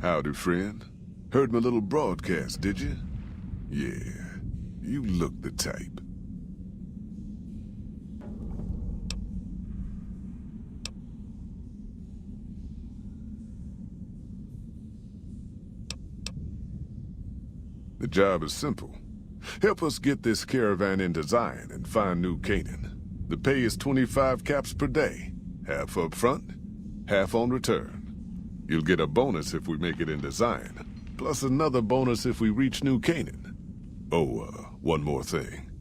Howdy, friend. Heard my little broadcast, did you? Yeah, you look the type. The job is simple. Help us get this caravan into Zion and find New Canaan. The pay is 25 caps per day. Half up front, half on return. You'll get a bonus if we make it into Zion, plus another bonus if we reach New Canaan. Oh, one more thing.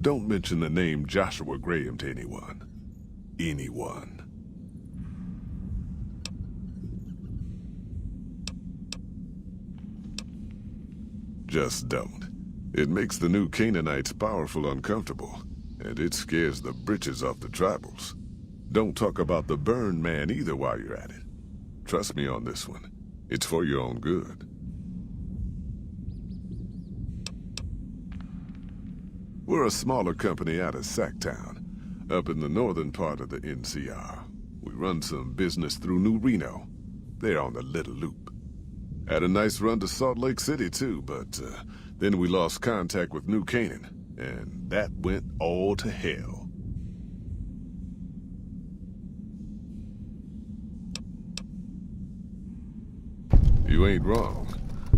Don't mention the name Joshua Graham to anyone. Anyone. Just don't. It makes the New Canaanites powerful uncomfortable, and it scares the britches off the tribals. Don't talk about the burn man either while you're at it. Trust me on this one. It's for your own good. We're a smaller company out of Sacktown, up in the northern part of the NCR. We run some business through New Reno. They're on the Little Loop. Had a nice run to Salt Lake City too, but then we lost contact with New Canaan, and that went all to hell. You ain't wrong.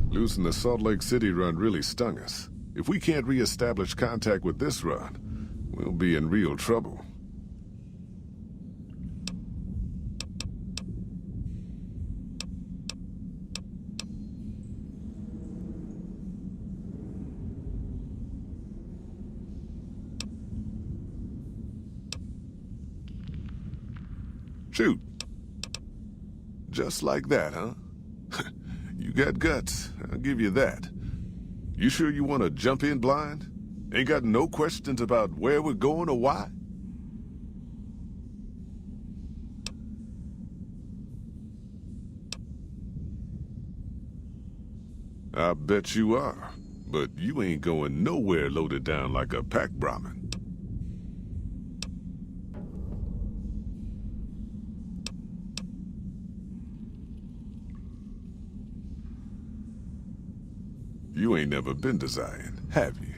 Losing the Salt Lake City run really stung us. If we can't re-establish contact with this run, we'll be in real trouble. Shoot. Just like that, huh? You got guts, I'll give you that. You sure you want to jump in blind? Ain't got no questions about where we're going or why? I bet you are, but you ain't going nowhere loaded down like a pack Brahmin. You ain't never been to Zion, have you?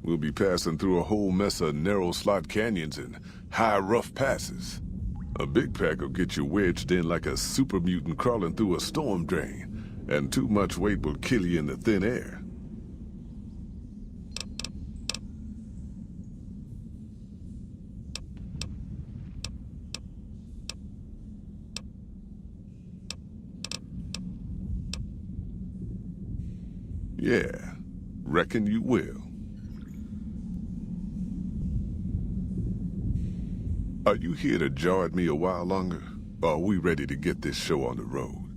We'll be passing through a whole mess of narrow slot canyons and high rough passes. A big pack will get you wedged in like a super mutant crawling through a storm drain, and too much weight will kill you in the thin air. Yeah, reckon you will. Are you here to jaw at me a while longer, or are we ready to get this show on the road?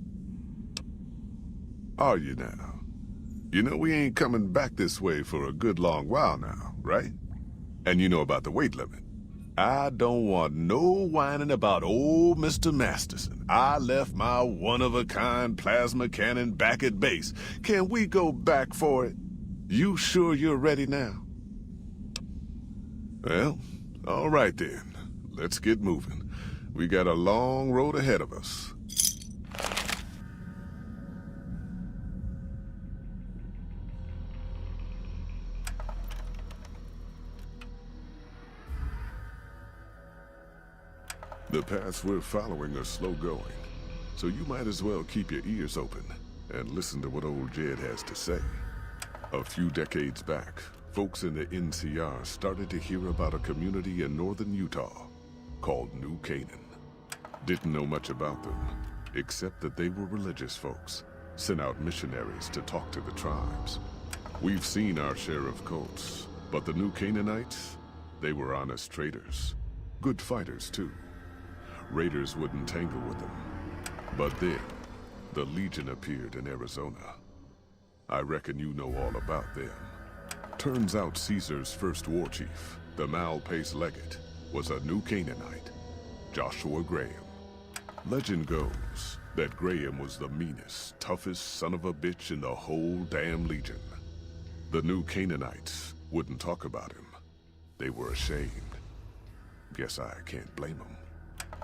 Are you now? You know we ain't coming back this way for a good long while now, right? And you know about the weight limit. I don't want no whining about old Mr. Masterson. I left my one-of-a-kind plasma cannon back at base. Can we go back for it? You sure you're ready now? Well, all right then. Let's get moving. We got a long road ahead of us. The paths we're following are slow going, so you might as well keep your ears open and listen to what old Jed has to say. A few decades back, folks in the NCR started to hear about a community in northern Utah called New Canaan. Didn't know much about them, except that they were religious folks, sent out missionaries to talk to the tribes. We've seen our share of cults, but the New Canaanites, they were honest traders. Good fighters, too. Raiders wouldn't tangle with them. But then, the Legion appeared in Arizona. I reckon you know all about them. Turns out Caesar's first war chief, the Malpace legate, was a New Canaanite, Joshua Graham. Legend goes that Graham was the meanest, toughest son of a bitch in the whole damn Legion. The New Canaanites wouldn't talk about him. They were ashamed. Guess I can't blame them.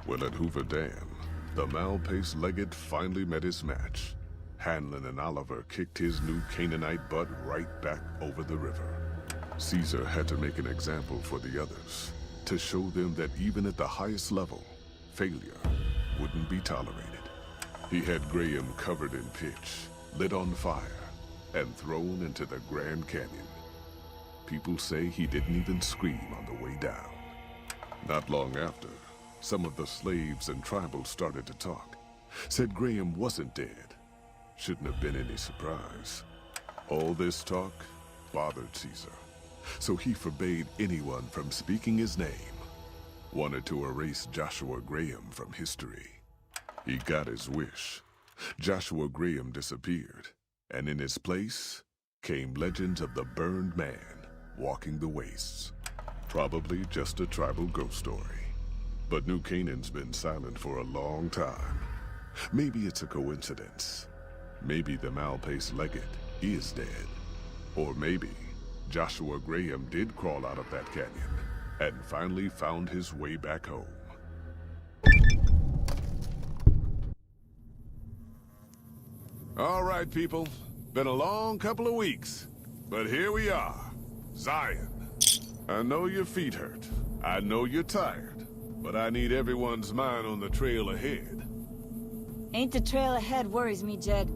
Well, at Hoover Dam, the Malpace legate finally met his match. Hanlon and Oliver kicked his new Canaanite butt right back over the river. Caesar had to make an example for the others, to show them that even at the highest level, failure wouldn't be tolerated. He had Graham covered in pitch, lit on fire, and thrown into the Grand Canyon. People say he didn't even scream on the way down. Not long after, some of the slaves and tribals started to talk. Said Graham wasn't dead. Shouldn't have been any surprise. All this talk bothered Caesar, so he forbade anyone from speaking his name. Wanted to erase Joshua Graham from history. He got his wish. Joshua Graham disappeared, and in his place came legends of the burned man walking the wastes. Probably just a tribal ghost story. But New Canaan's been silent for a long time. Maybe it's a coincidence. Maybe the mal-paced legate is dead. Or maybe Joshua Graham did crawl out of that canyon and finally found his way back home. All right, people. Been a long couple of weeks, but here we are. Zion. I know your feet hurt. I know you're tired, but I need everyone's mind on the trail ahead. Ain't the trail ahead worries me, Jed.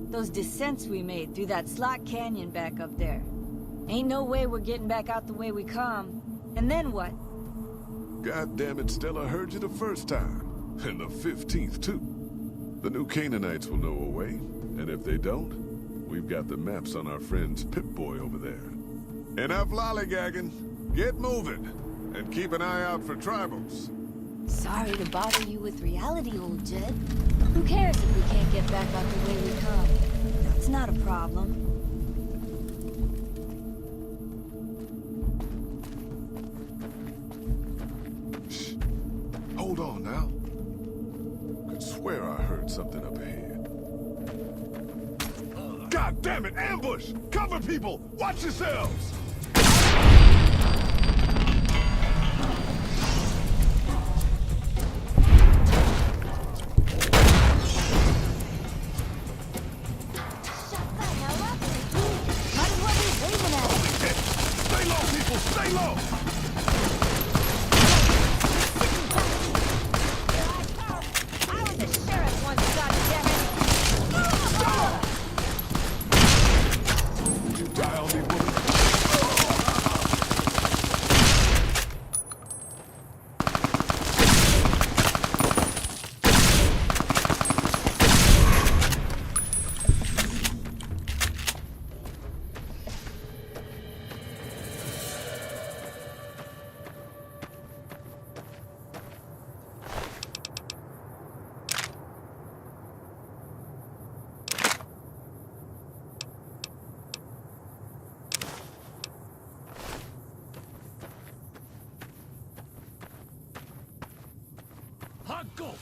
Those descents we made through that slot canyon back up there. Ain't no way we're getting back out the way we come. And then what? God damn it, Stella heard you the first time. And the 15th, too. The new Canaanites will know a way. And if they don't, we've got the maps on our friend's Pip-Boy over there. Enough lollygagging. Get moving. And keep an eye out for tribals. Sorry to bother you with reality, old Jed. Who cares if we can't get back out the way we come? That's not a problem. Shh. Hold on now. Could swear I heard something up ahead. God damn it! Ambush! Cover people! Watch yourselves! Stay low! I was a sheriff once, goddammit! You die on me, woman. Go!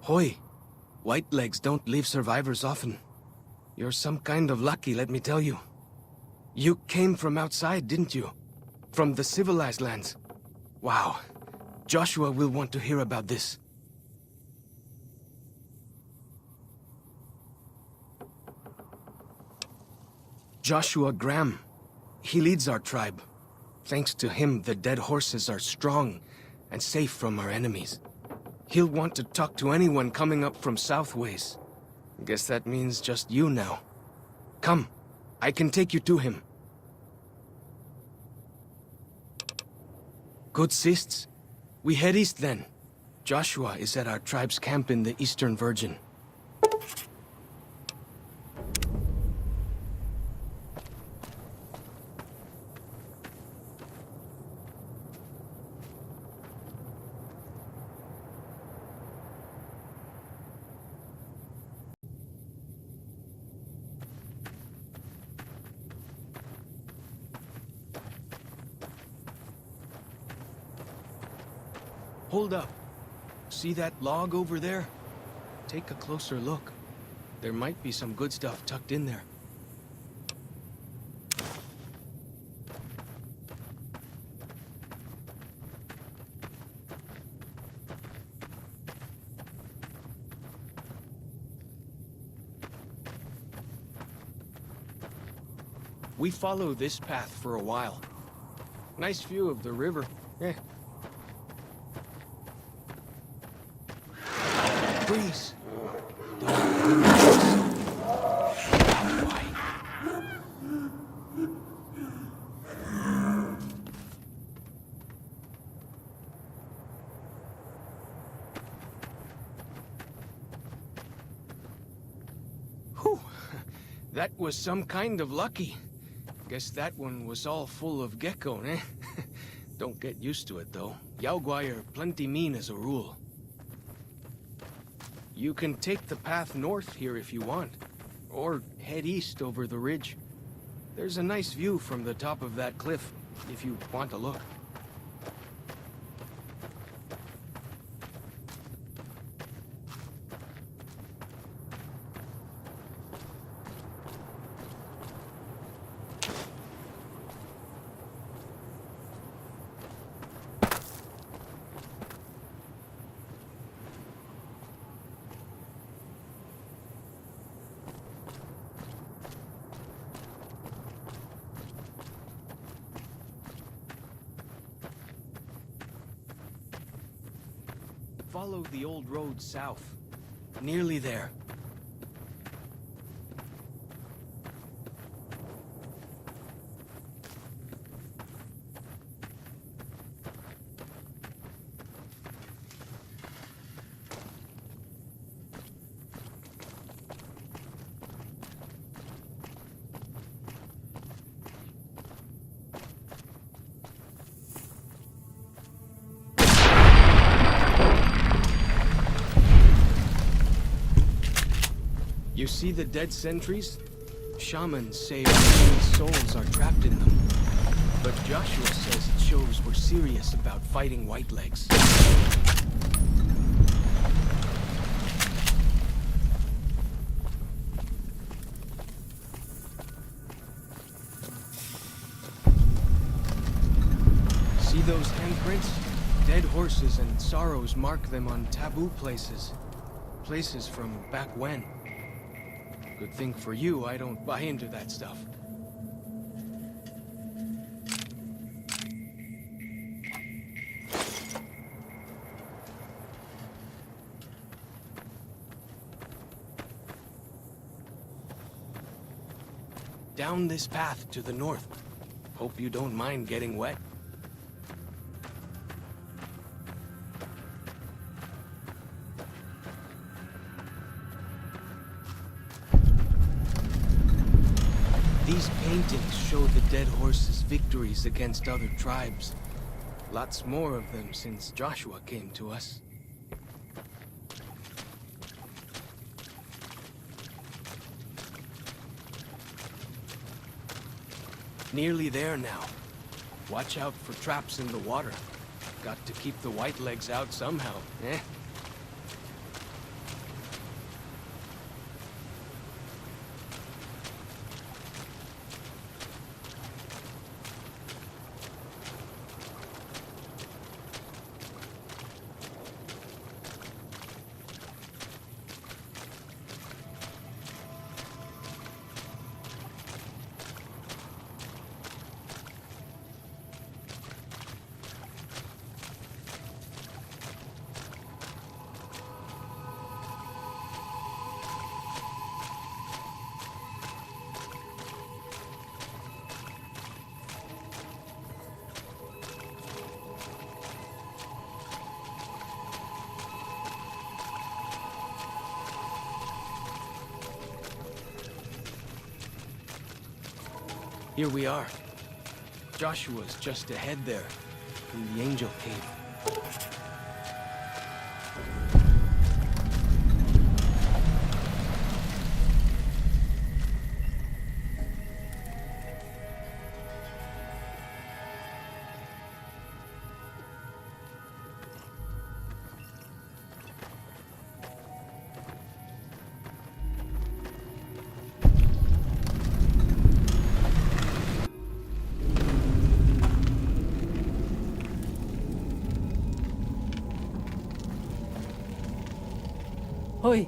Hoy, white legs don't leave survivors often. You're some kind of lucky, let me tell you. You came from outside, didn't you? From the civilized lands. Wow. Joshua will want to hear about this. Joshua Graham. He leads our tribe. Thanks to him, the dead horses are strong and safe from our enemies. He'll want to talk to anyone coming up from Southways. Guess that means just you now. Come, I can take you to him. Good sists. We head east then. Joshua is at our tribe's camp in the Eastern Virgin. Hold up. See that log over there? Take a closer look. There might be some good stuff tucked in there. We follow this path for a while. Nice view of the river. Breeze. Whew. That was some kind of lucky. Guess that one was all full of gecko, eh? Don't get used to it, though. Yaoguai are plenty mean as a rule. You can take the path north here if you want, or head east over the ridge. There's a nice view from the top of that cliff, if you want to look. Follow the old road south. Nearly there. You see the dead sentries? Shamans say many souls are trapped in them. But Joshua says it shows we're serious about fighting Whitelegs. See those handprints? Dead horses and sorrows mark them on taboo places. Places from back when. Good thing for you, I don't buy into that stuff. Down this path to the north. Hope you don't mind getting wet. These paintings show the dead horses' victories against other tribes. Lots more of them since Joshua came to us. Nearly there now. Watch out for traps in the water. Got to keep the Whitelegs out somehow, eh? Here we are. Joshua's just ahead there, in the Angel Cave. Hoi.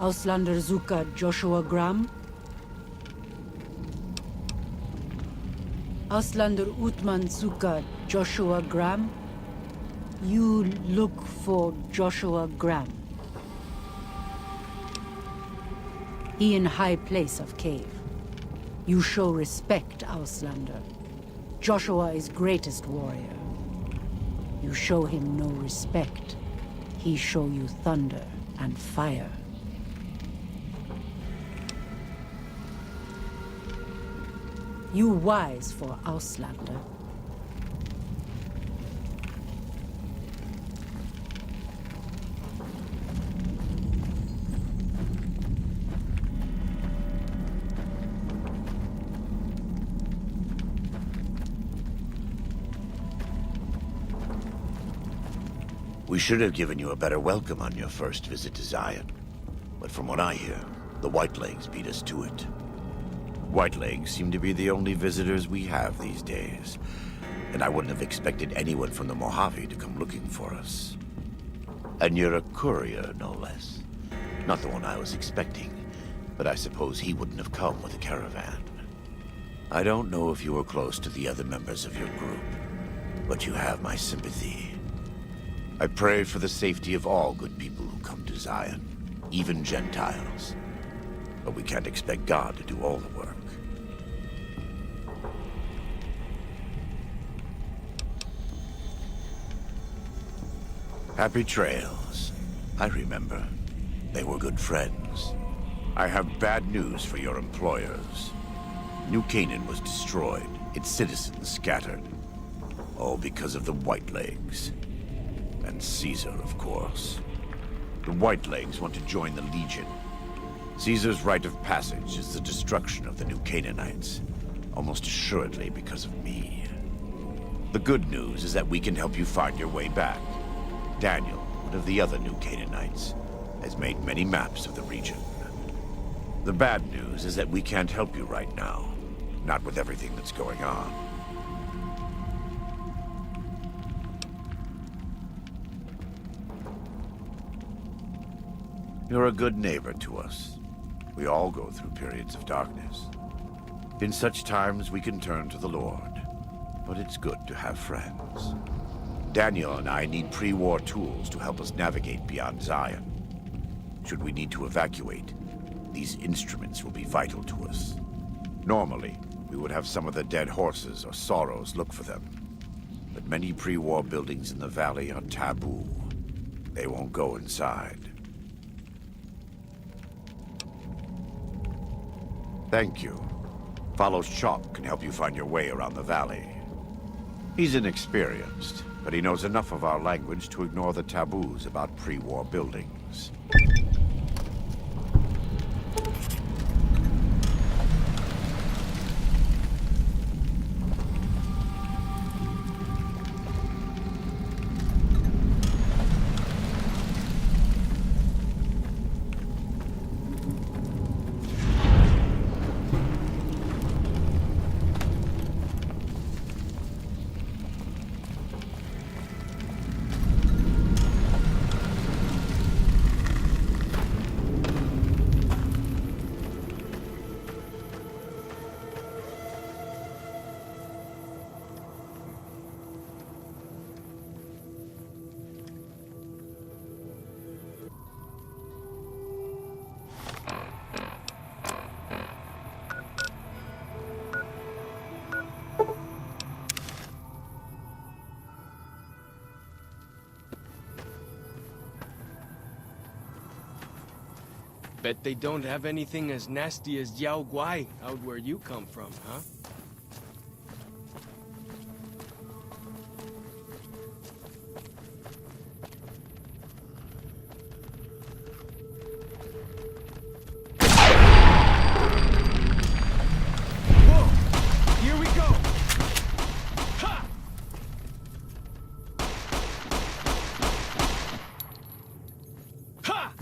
Auslander Zuka Joshua Graham. Auslander Utman Zuka Joshua Graham. You look for Joshua Graham. He in high place of cave. You show respect, Auslander. Joshua is greatest warrior. You show him no respect. He show you thunder and fire. You wise for Auslander. We should have given you a better welcome on your first visit to Zion. But from what I hear, the Whitelegs beat us to it. Whitelegs seem to be the only visitors we have these days, and I wouldn't have expected anyone from the Mojave to come looking for us. And you're a courier, no less. Not the one I was expecting, but I suppose he wouldn't have come with a caravan. I don't know if you were close to the other members of your group, but you have my sympathy. I pray for the safety of all good people who come to Zion, even Gentiles. But we can't expect God to do all the work. Happy trails. I remember. They were good friends. I have bad news for your employers. New Canaan was destroyed, its citizens scattered. All because of the Whitelegs. And Caesar, of course. The Whitelegs want to join the Legion. Caesar's rite of passage is the destruction of the New Canaanites, almost assuredly because of me. The good news is that we can help you find your way back. Daniel, one of the other New Canaanites, has made many maps of the region. The bad news is that we can't help you right now, not with everything that's going on. You're a good neighbor to us. We all go through periods of darkness. In such times, we can turn to the Lord. But it's good to have friends. Daniel and I need pre-war tools to help us navigate beyond Zion. Should we need to evacuate, these instruments will be vital to us. Normally, we would have some of the dead horses or sorrows look for them. But many pre-war buildings in the valley are taboo. They won't go inside. Thank you. Fallow's Chalk can help you find your way around the valley. He's inexperienced, but he knows enough of our language to ignore the taboos about pre-war buildings. Bet they don't have anything as nasty as Yao Guai out where you come from, huh? Whoa! Here we go! Ha! Ha!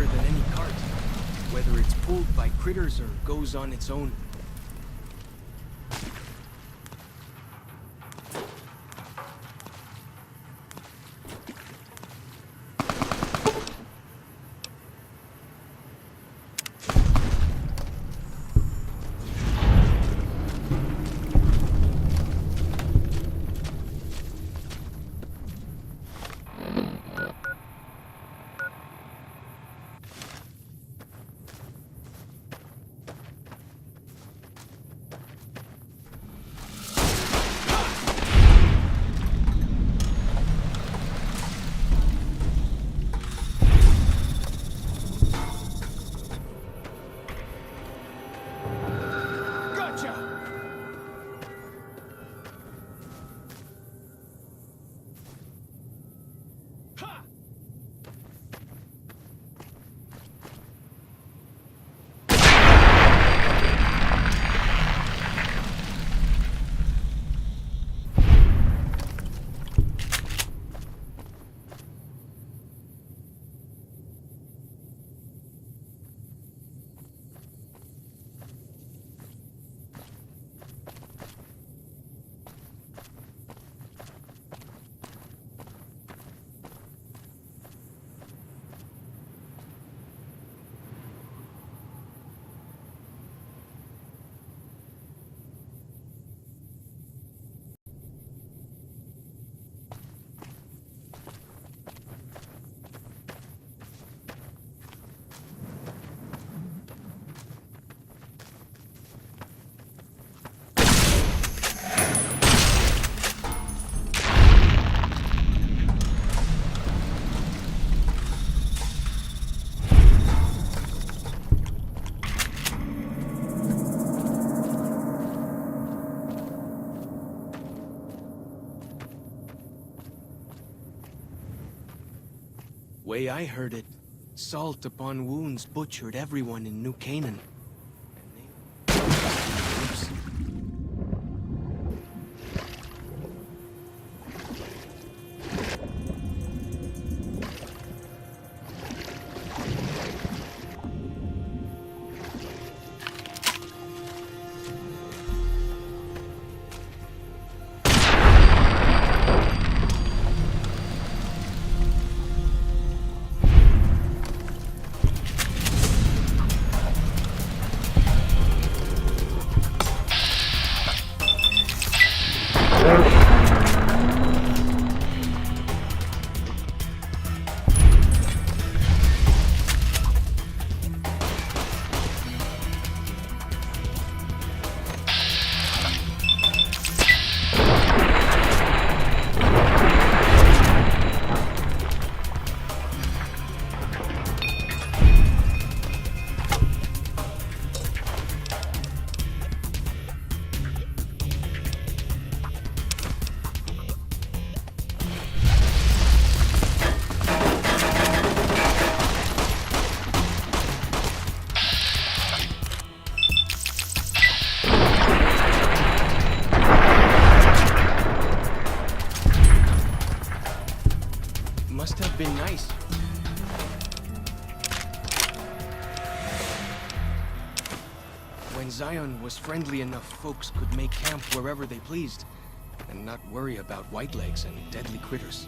faster than any cart, whether it's pulled by critters or goes on its own. Way I heard it, salt upon wounds butchered everyone in New Canaan. Oops. Must have been nice. When Zion was friendly enough, folks could make camp wherever they pleased, and not worry about whitelegs and deadly critters.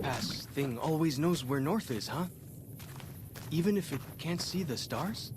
overpass thing always knows where north is, huh? Even if it can't see the stars?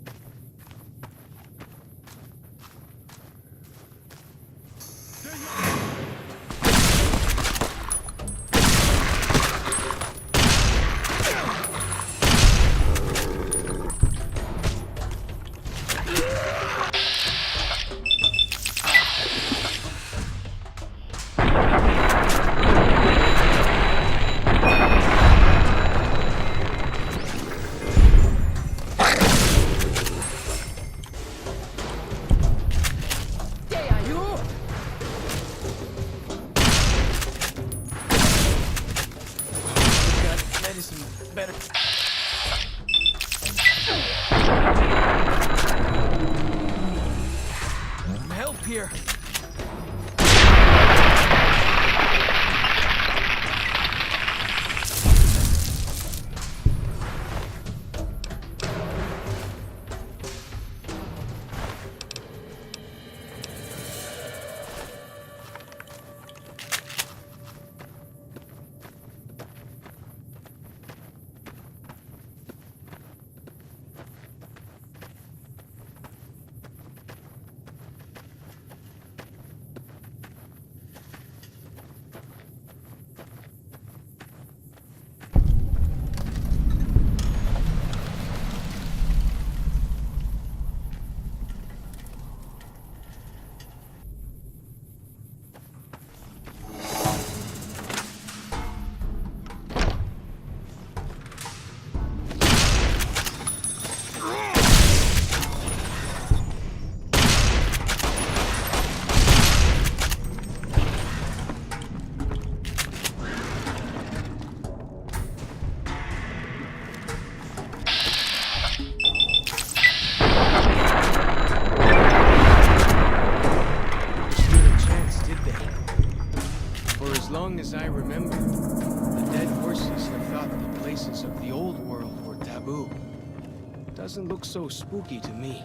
Here. As I remember, the dead horses have thought the places of the old world were taboo. Doesn't look so spooky to me.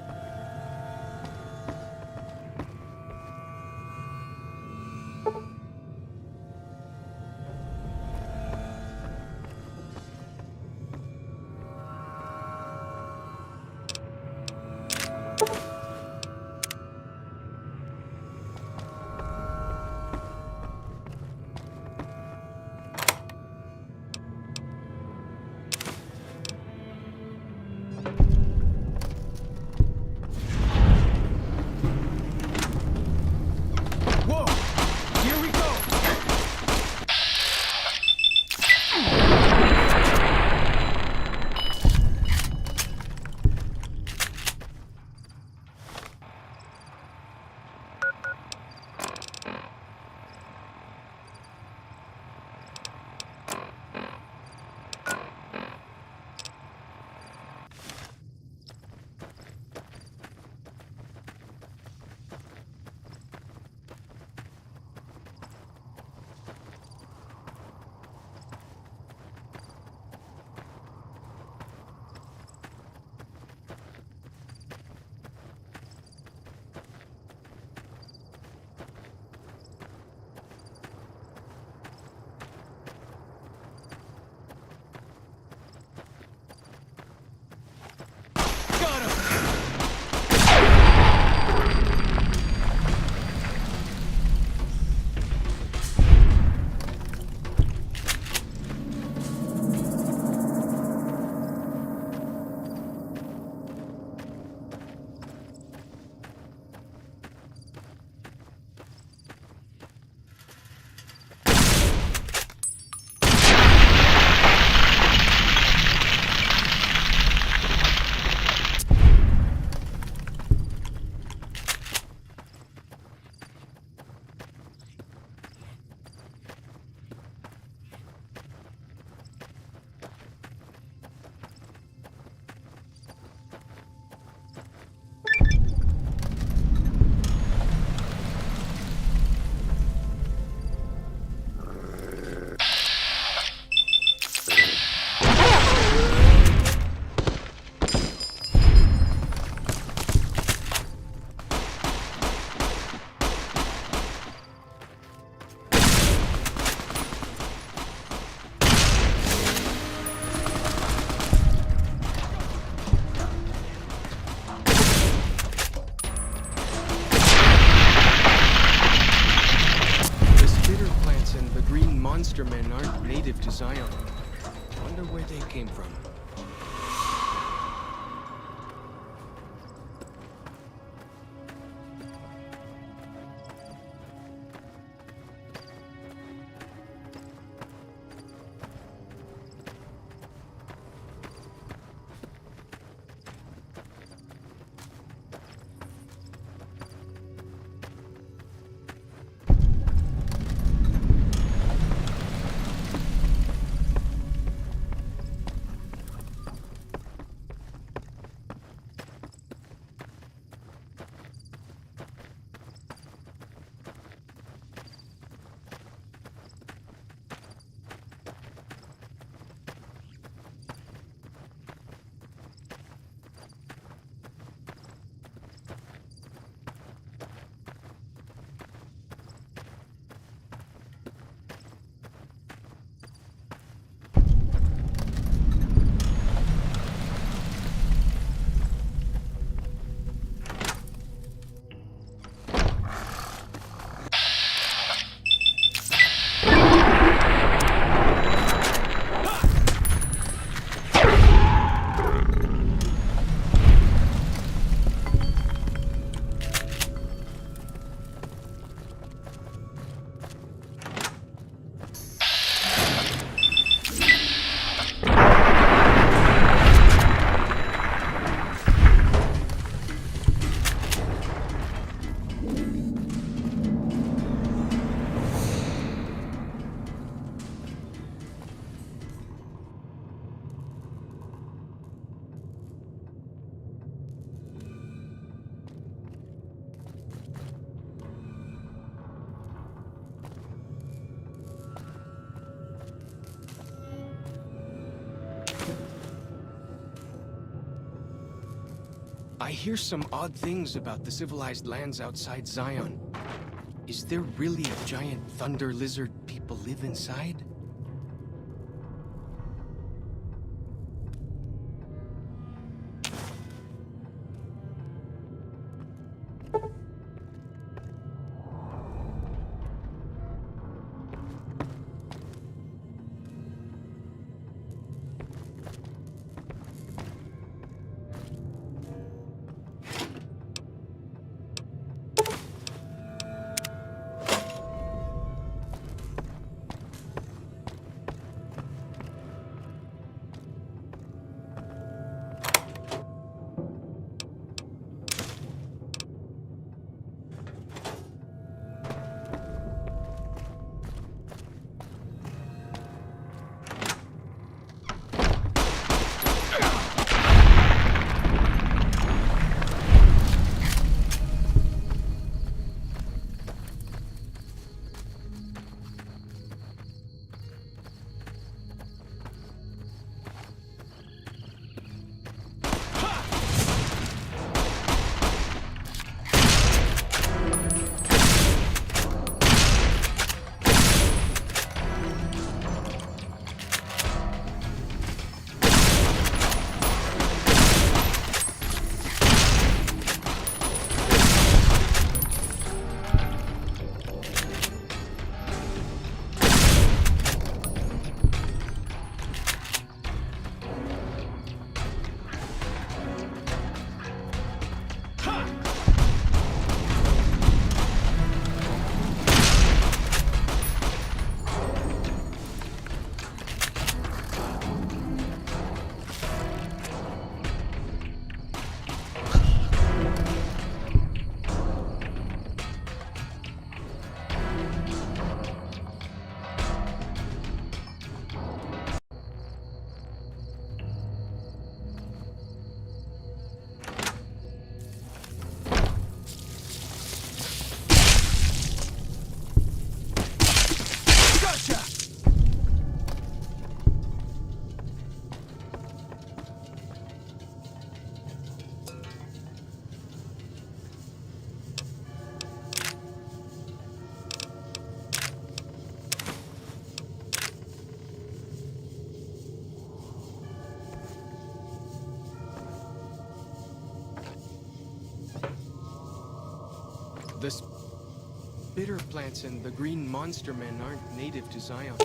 native to Zion. Wonder where they came from. I hear some odd things about the civilized lands outside Zion. Is there really a giant thunder lizard people live inside? The bitter plants and the green monster men aren't native to Zion.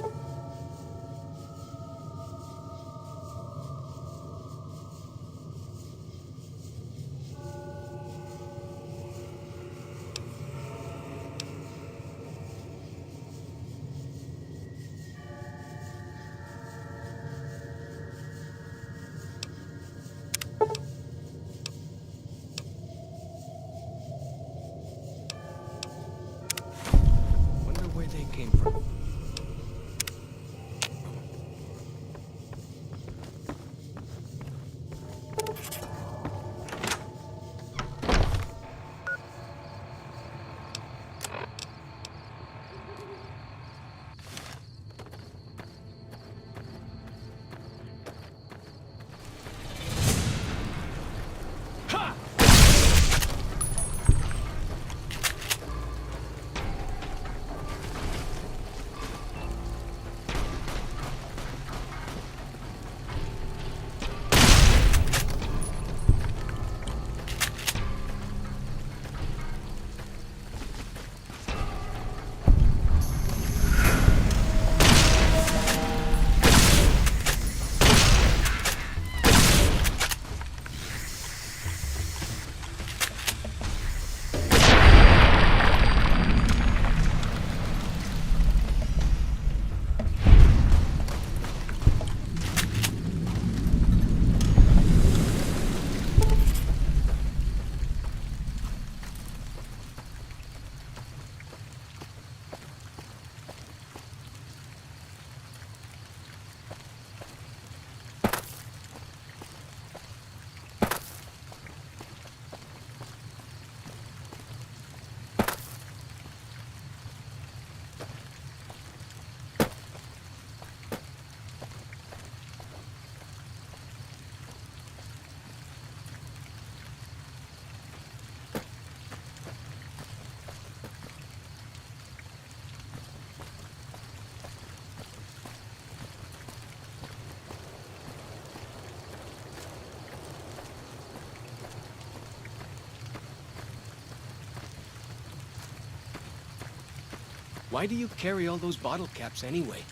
Why do you carry all those bottle caps anyway?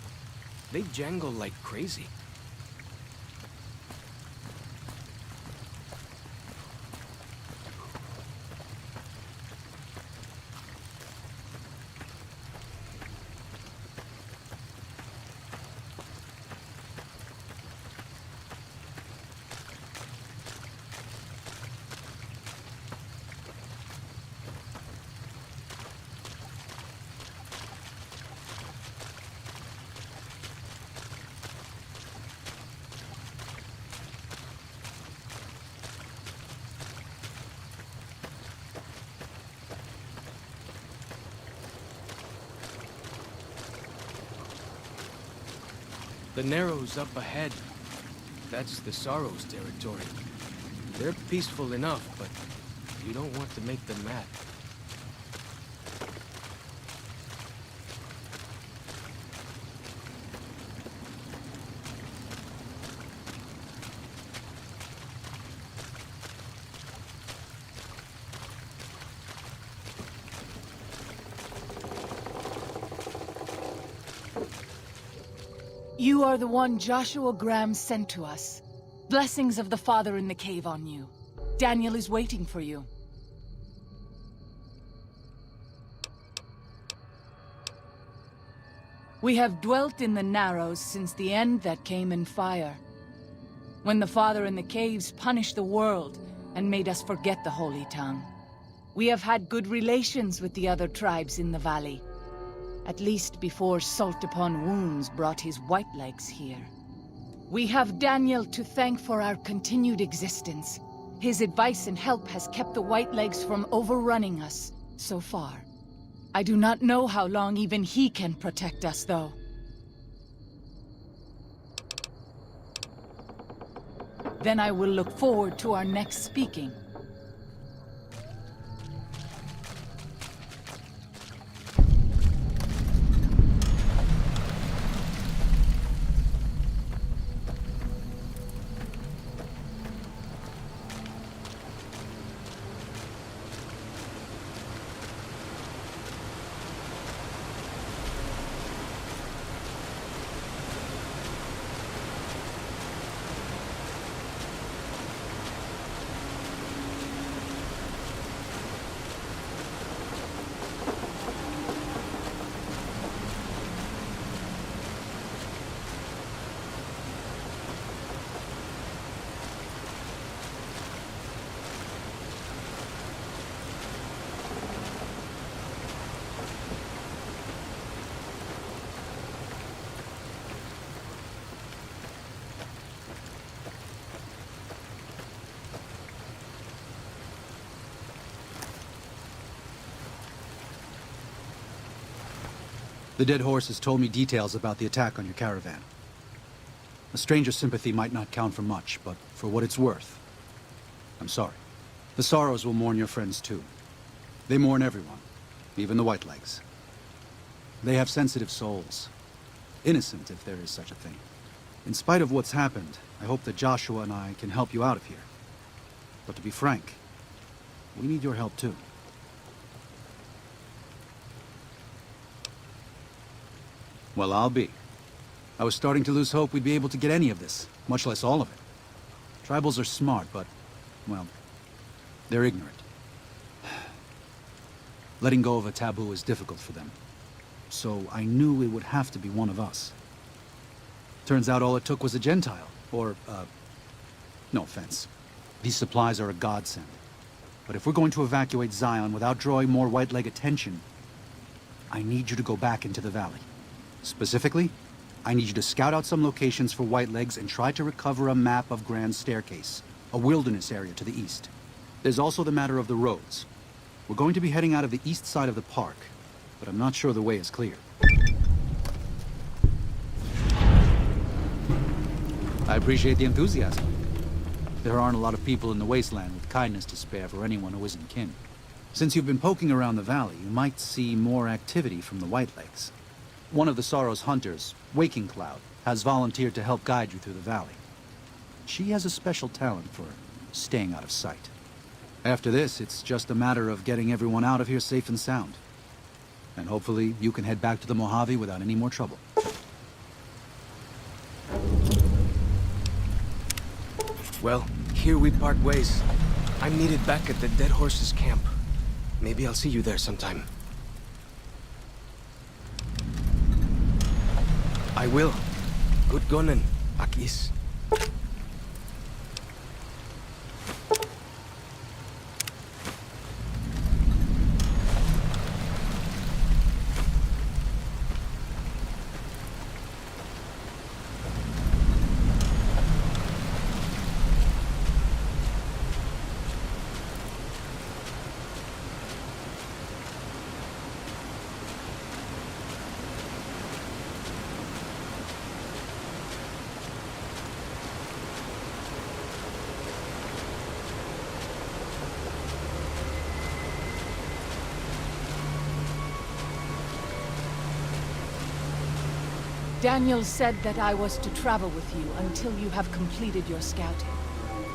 They jangle like crazy. The Narrows up ahead. That's the Sorrows' territory. They're peaceful enough, but you don't want to make them mad. You are the one Joshua Graham sent to us. Blessings of the Father in the cave on you. Daniel is waiting for you. We have dwelt in the Narrows since the end that came in fire. When the Father in the caves punished the world and made us forget the Holy Tongue. We have had good relations with the other tribes in the valley. At least before Salt Upon Wounds brought his Whitelegs here. We have Daniel to thank for our continued existence. His advice and help has kept the Whitelegs from overrunning us, so far. I do not know how long even he can protect us, though. Then I will look forward to our next speaking. The dead horse has told me details about the attack on your caravan. A stranger's sympathy might not count for much, but for what it's worth, I'm sorry. The Sorrows will mourn your friends too. They mourn everyone, even the Whitelegs. They have sensitive souls. Innocent, if there is such a thing. In spite of what's happened, I hope that Joshua and I can help you out of here. But to be frank, we need your help too. Well, I'll be. I was starting to lose hope we'd be able to get any of this, much less all of it. Tribals are smart, but, well, they're ignorant. Letting go of a taboo is difficult for them. So I knew it would have to be one of us. Turns out all it took was a Gentile, or, no offense. These supplies are a godsend. But if we're going to evacuate Zion without drawing more Whiteleg attention, I need you to go back into the valley. Specifically, I need you to scout out some locations for Whitelegs and try to recover a map of Grand Staircase, a wilderness area to the east. There's also the matter of the roads. We're going to be heading out of the east side of the park, but I'm not sure the way is clear. I appreciate the enthusiasm. There aren't a lot of people in the wasteland with kindness to spare for anyone who isn't kin. Since you've been poking around the valley, you might see more activity from the Whitelegs. One of the Sorrow's hunters, Waking Cloud, has volunteered to help guide you through the valley. She has a special talent for staying out of sight. After this, it's just a matter of getting everyone out of here safe and sound. And hopefully you can head back to the Mojave without any more trouble. Well, here we part ways. I'm needed back at the Dead Horses camp. Maybe I'll see you there sometime. I will. Good gonen, Akis. Daniel said that I was to travel with you until you have completed your scouting.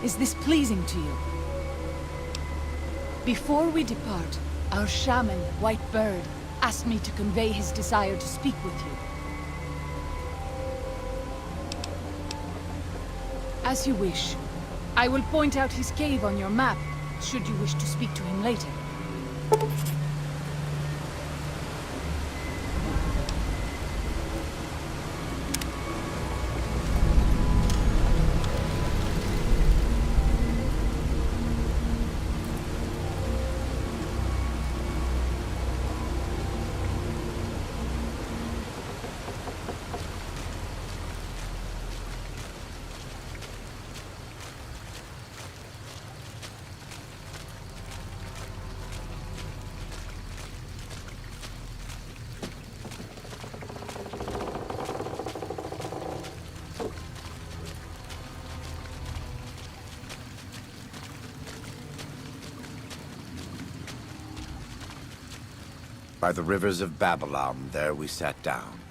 Is this pleasing to you? Before we depart, our shaman, White Bird, asked me to convey his desire to speak with you. As you wish. I will point out his cave on your map, should you wish to speak to him later. By the rivers of Babylon, there we sat down.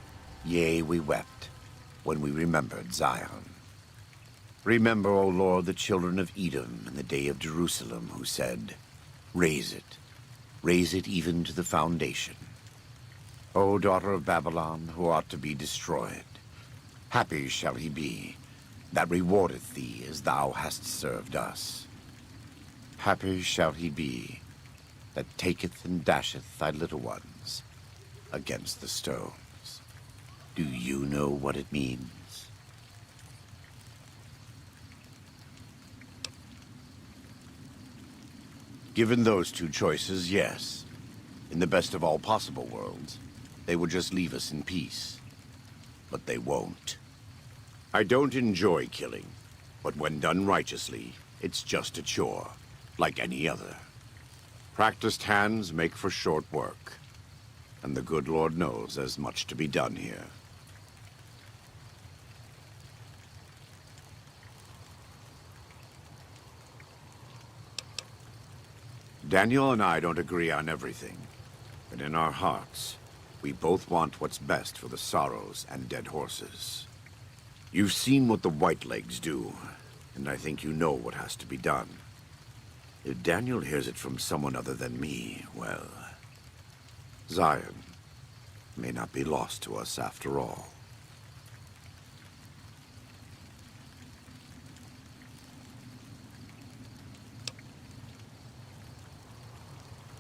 Yea, we wept, when we remembered Zion. Remember, O Lord, the children of Edom in the day of Jerusalem, who said, raise it even to the foundation. O daughter of Babylon, who ought to be destroyed, happy shall he be, that rewardeth thee as thou hast served us. Happy shall he be, that taketh and dasheth thy little ones against the stones. Do you know what it means? Given those two choices, yes. In the best of all possible worlds, they would just leave us in peace. But they won't. I don't enjoy killing, but when done righteously, it's just a chore, like any other. Practiced hands make for short work, and the good Lord knows there's much to be done here. Daniel and I don't agree on everything, but in our hearts, we both want what's best for the Sorrows and Dead Horses. You've seen what the Whitelegs do, and I think you know what has to be done. If Daniel hears it from someone other than me, well, Zion may not be lost to us after all.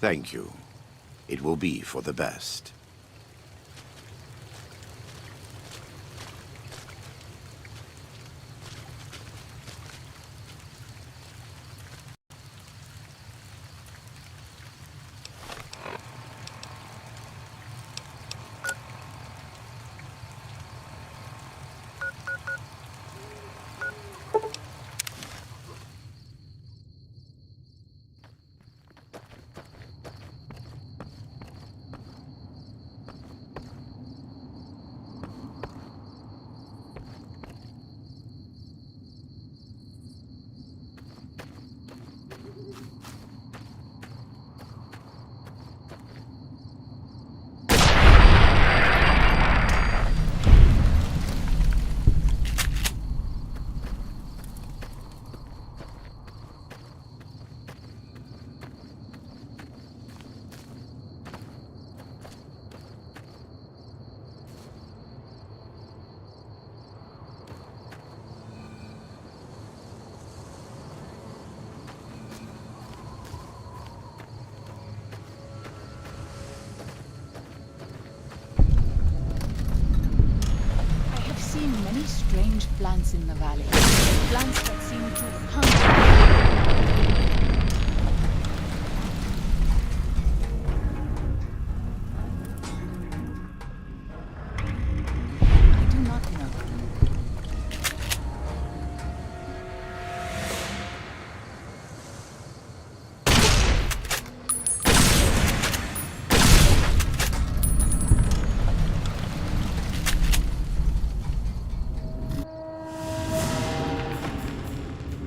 Thank you. It will be for the best. plants in the valley. Plants that seem to hunger. I do not know.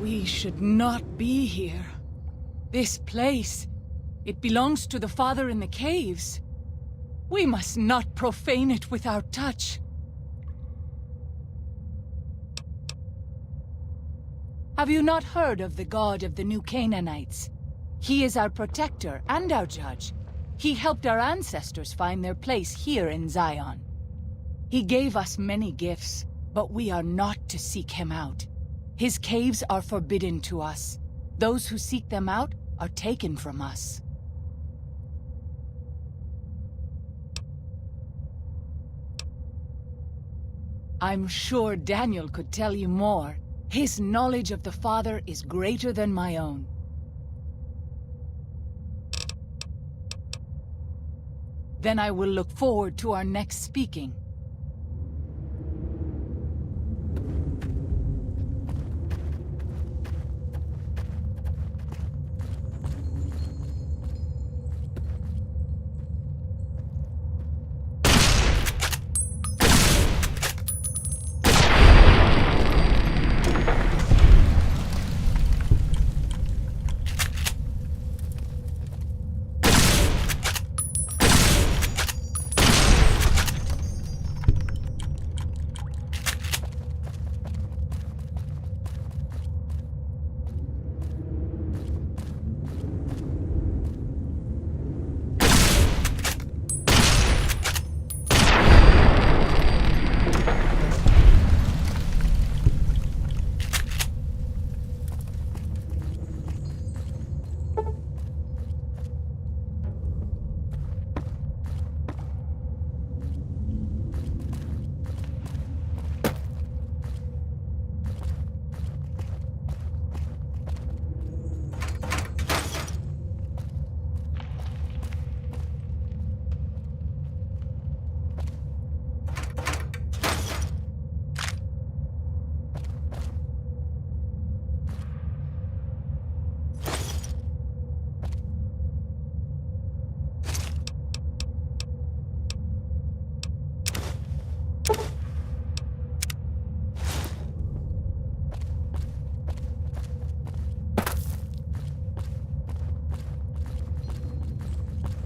We should not be here. This place, it belongs to the Father in the caves. We must not profane it with our touch. Have you not heard of the god of the new Canaanites? He is our protector and our judge. He helped our ancestors find their place here in Zion. He gave us many gifts, but we are not to seek him out. His caves are forbidden to us. Those who seek them out are taken from us. I'm sure Daniel could tell you more. His knowledge of the Father is greater than my own. Then I will look forward to our next speaking.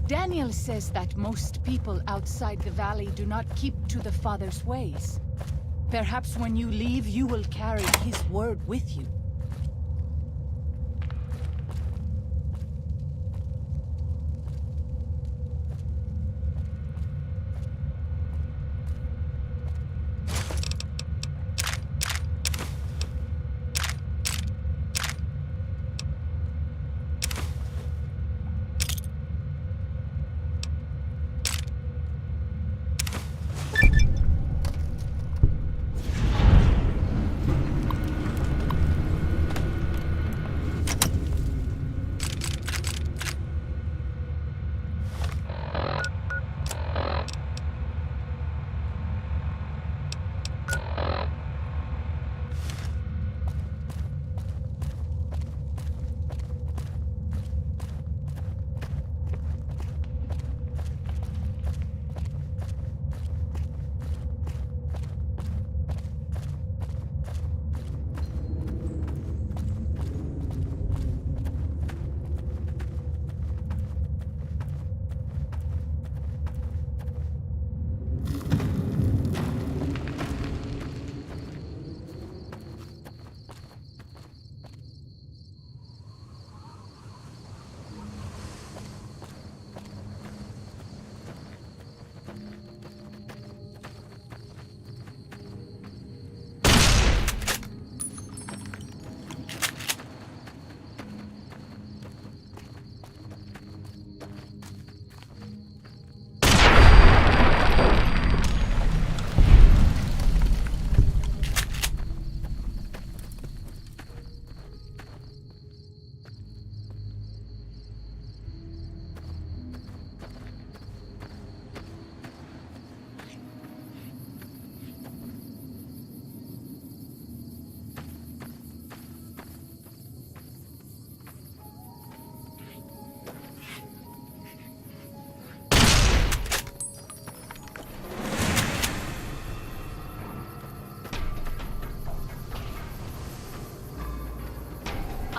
Daniel says that most people outside the valley do not keep to the Father's ways. Perhaps when you leave, you will carry his word with you.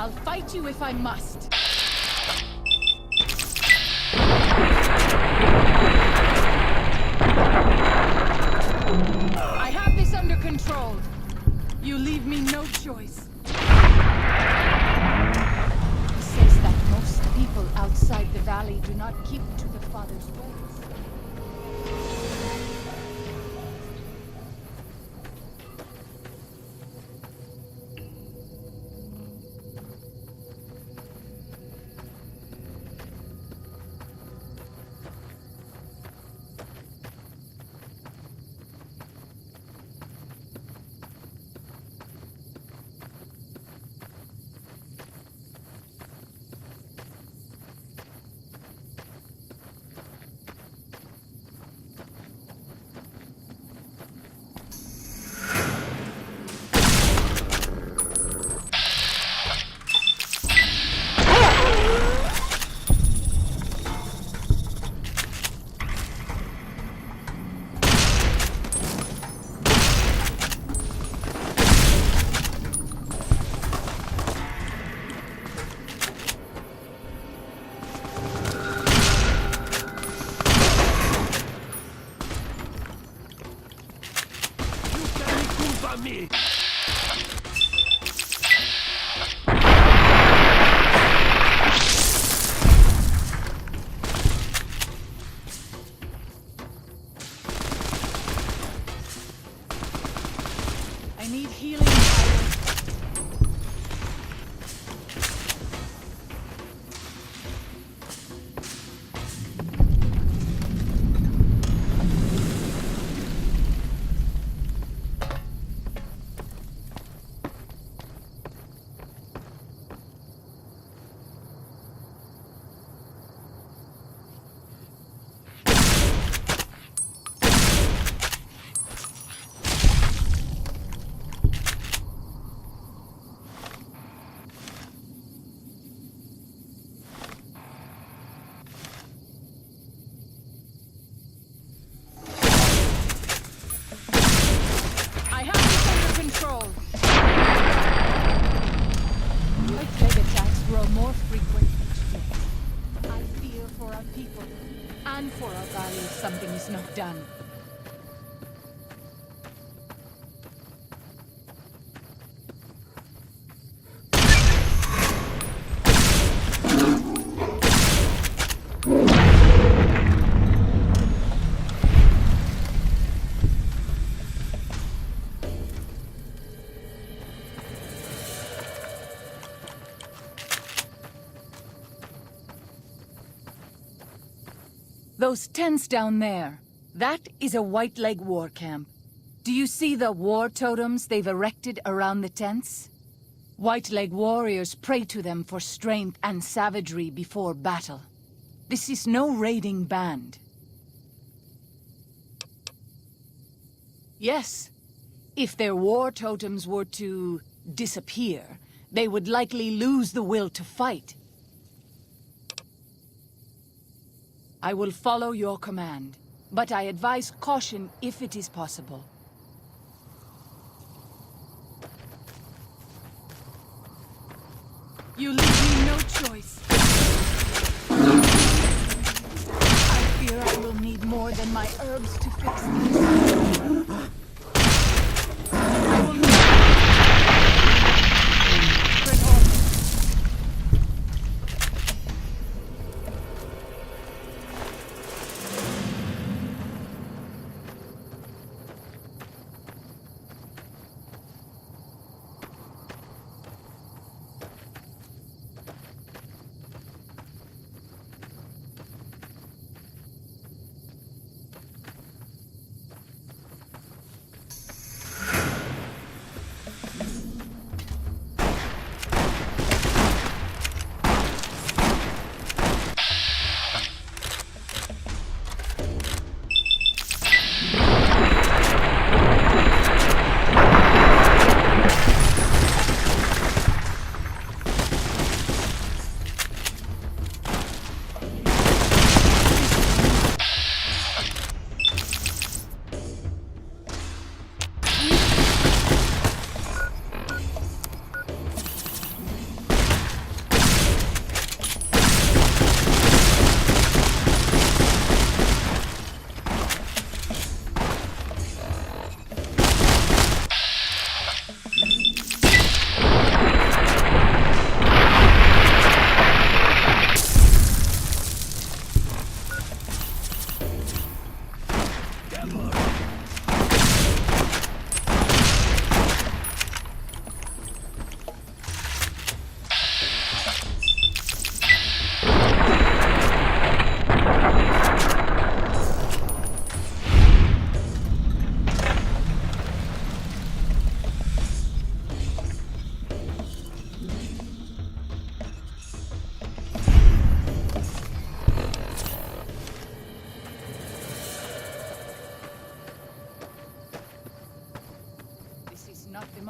I'll fight you if I must. I have this under control. You leave me no choice. He says that most people outside the valley do not keep to the Father's ways. I need healing. Something is not done. Those tents down there, that is a White Leg war camp. Do you see the war totems they've erected around the tents? White Leg warriors pray to them for strength and savagery before battle. This is no raiding band. Yes, if their war totems were to disappear, they would likely lose the will to fight. I will follow your command, but I advise caution if it is possible. You leave me no choice. I fear I will need more than my herbs to fix this. I will need... Bring order.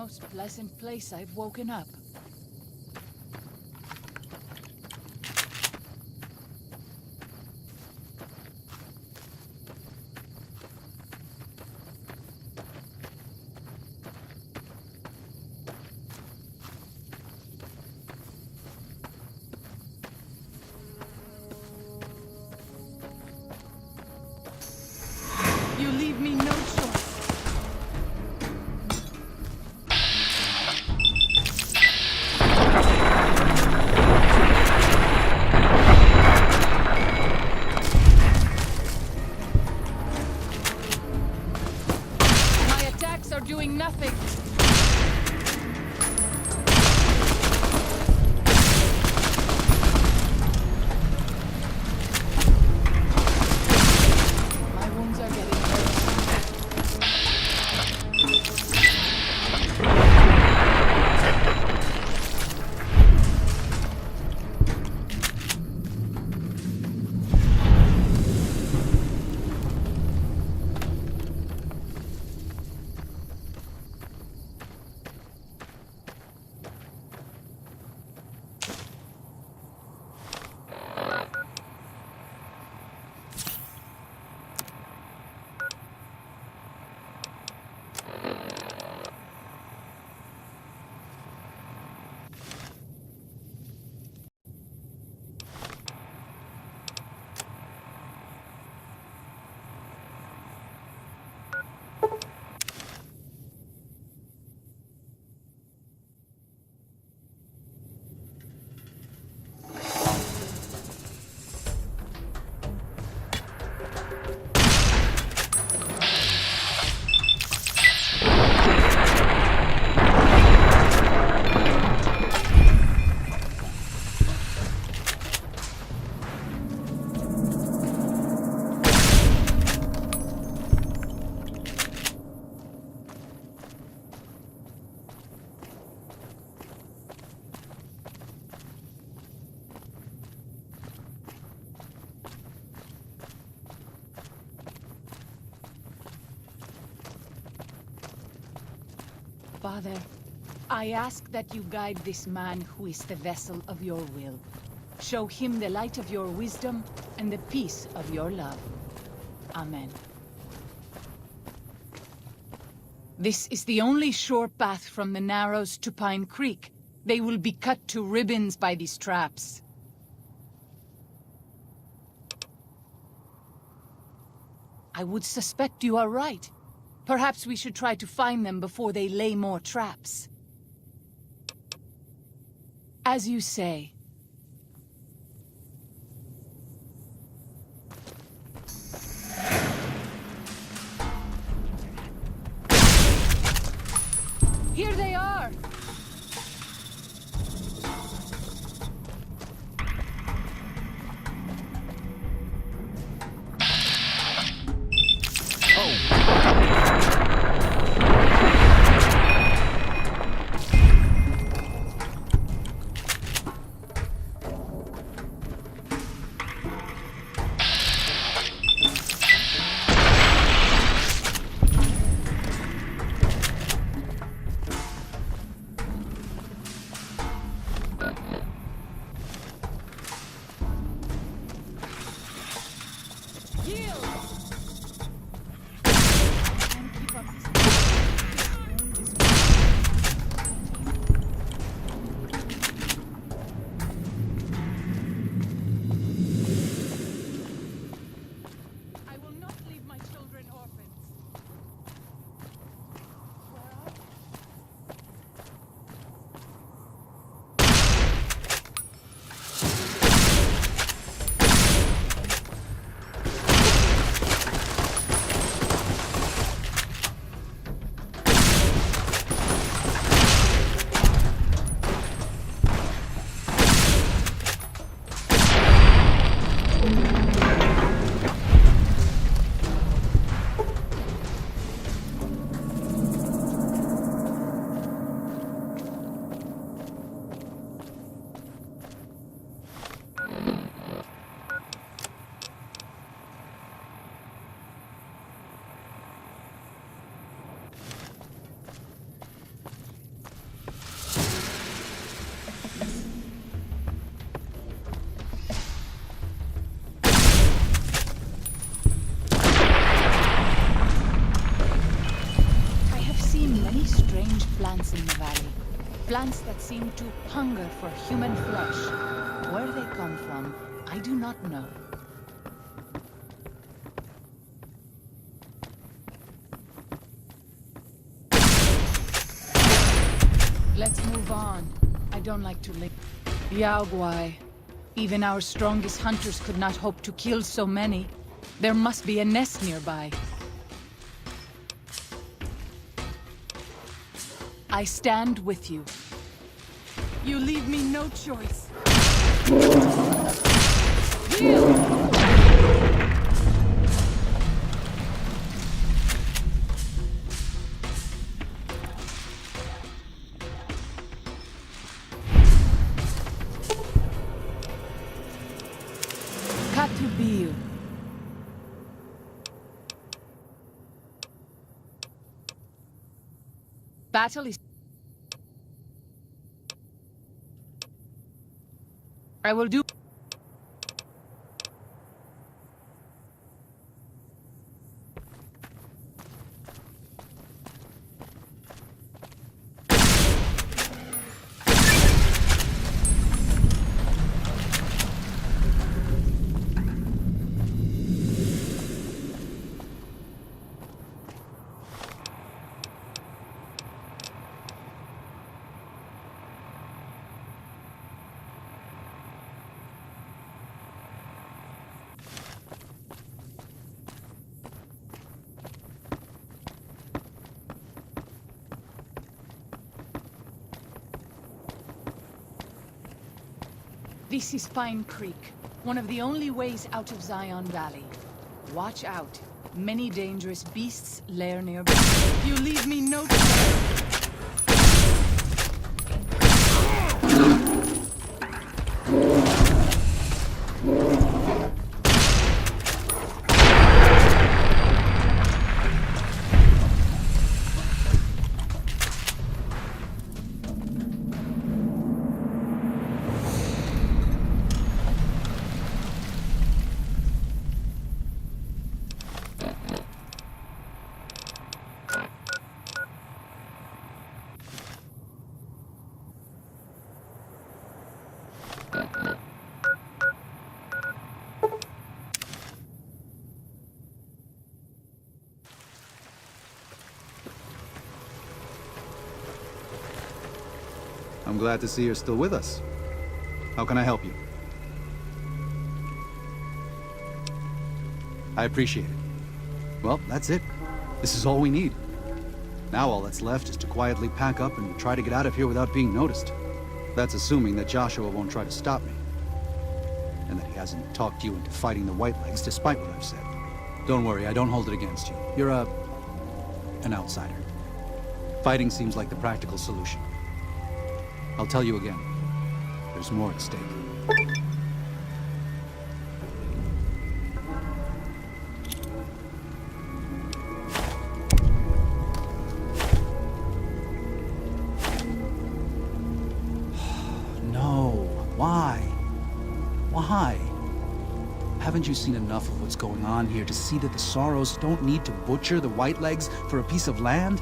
most pleasant place I've woken up. You leave me no choice. My attacks are doing nothing. My wounds are getting worse. Father, I ask that you guide this man who is the vessel of your will. Show him the light of your wisdom and the peace of your love. Amen. This is the only sure path from the Narrows to Pine Creek. They will be cut to ribbons by these traps. I would suspect you are right. Perhaps we should try to find them before they lay more traps. As you say. Here they are! Plants that seem to hunger for human flesh. Where they come from, I do not know. Let's move on. I don't like to linger. Yaoguai. Even our strongest hunters could not hope to kill so many. There must be a nest nearby. I stand with you. You leave me no choice. Heal! Katubiu. Battle is... I will do... This is Pine Creek, one of the only ways out of Zion Valley. Watch out. Many dangerous beasts lair nearby. You leave me no choice. I'm glad to see you're still with us. How can I help you? I appreciate it. Well, that's it. This is all we need. Now all that's left is to quietly pack up and try to get out of here without being noticed. That's assuming that Joshua won't try to stop me. And that he hasn't talked you into fighting the Whitelegs despite what I've said. Don't worry, I don't hold it against you. You're an outsider. Fighting seems like the practical solution. I'll tell you again. There's more at stake. No. Why? Why? Haven't you seen enough of what's going on here to see that the Sorrows don't need to butcher the Whitelegs for a piece of land?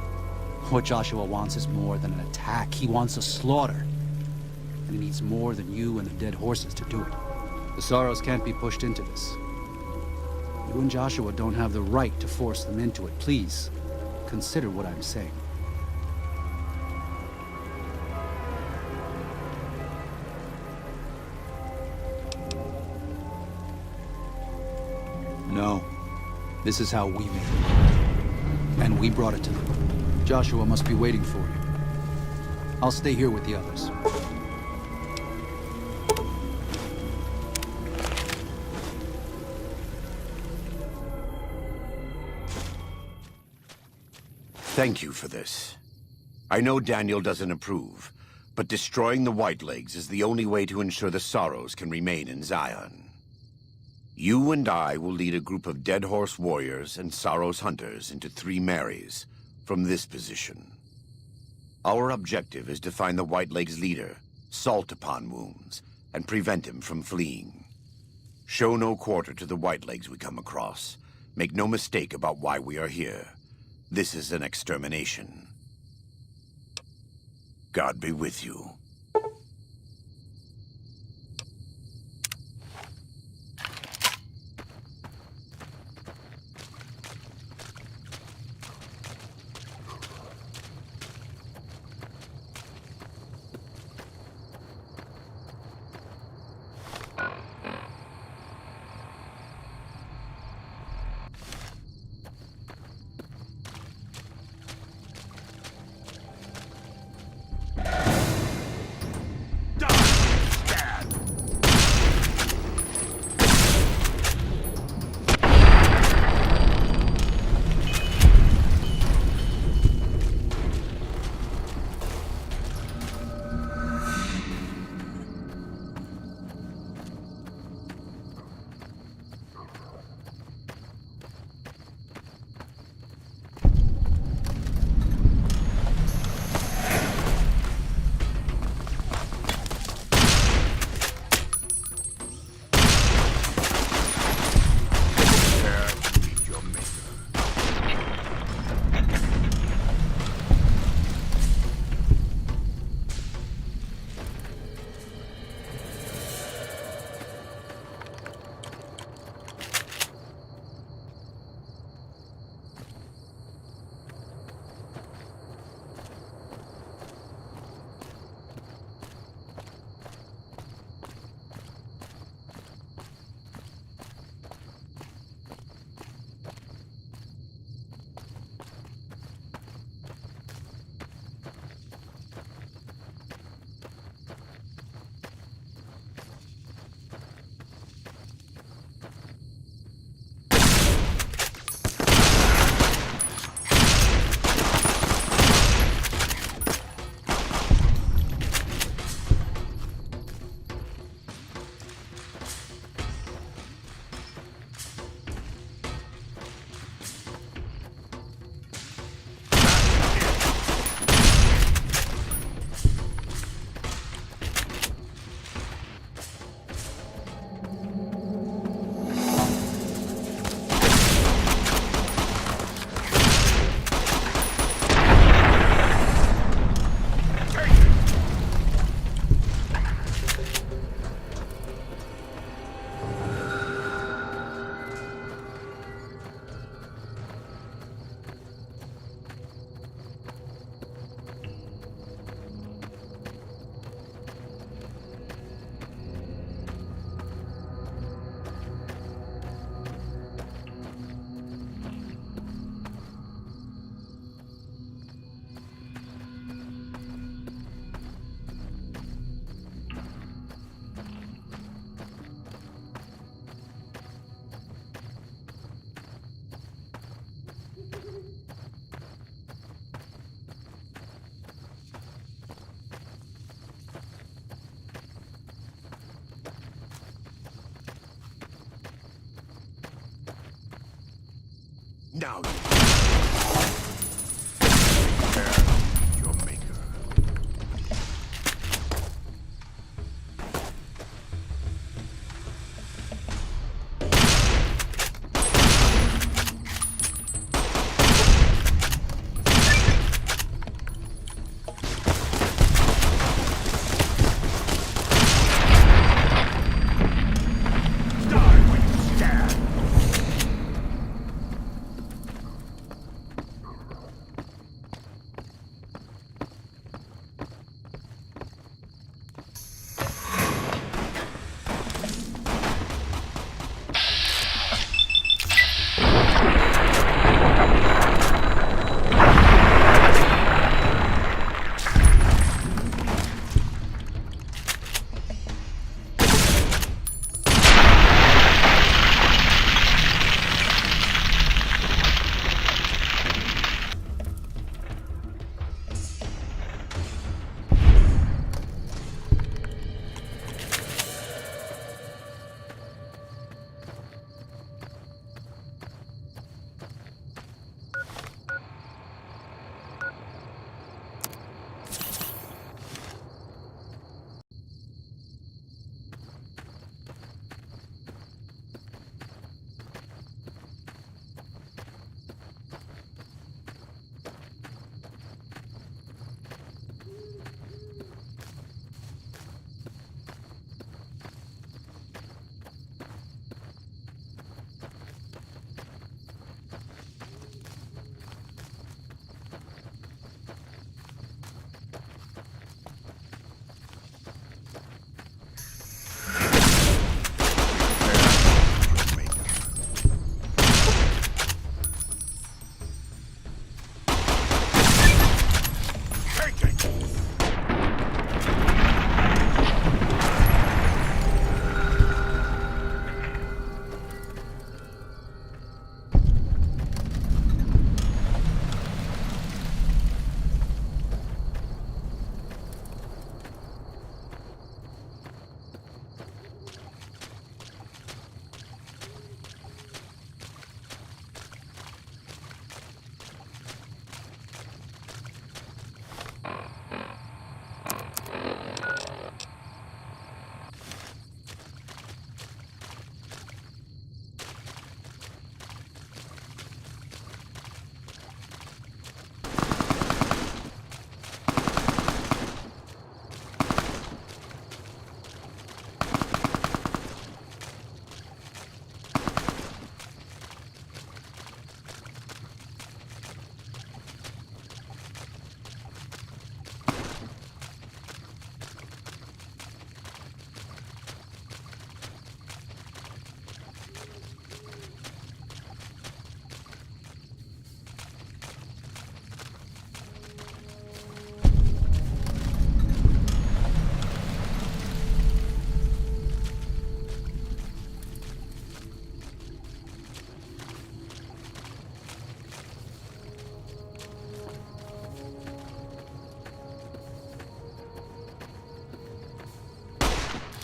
What Joshua wants is more than an attack. He wants a slaughter. And he needs more than you and the dead horses to do it. The Sorrows can't be pushed into this. You and Joshua don't have the right to force them into it. Please, consider what I'm saying. No. This is how we made it. And we brought it to them. Joshua must be waiting for you. I'll stay here with the others. Thank you for this. I know Daniel doesn't approve, but destroying the Whitelegs is the only way to ensure the Sorrows can remain in Zion. You and I will lead a group of Dead Horse warriors and Sorrows hunters into 3 Marys from this position. Our objective is to find the Whitelegs' leader, Salt Upon Wounds, and prevent him from fleeing. Show no quarter to the Whitelegs we come across. Make no mistake about why we are here. This is an extermination. God be with you. Now your maker. Die when you stand.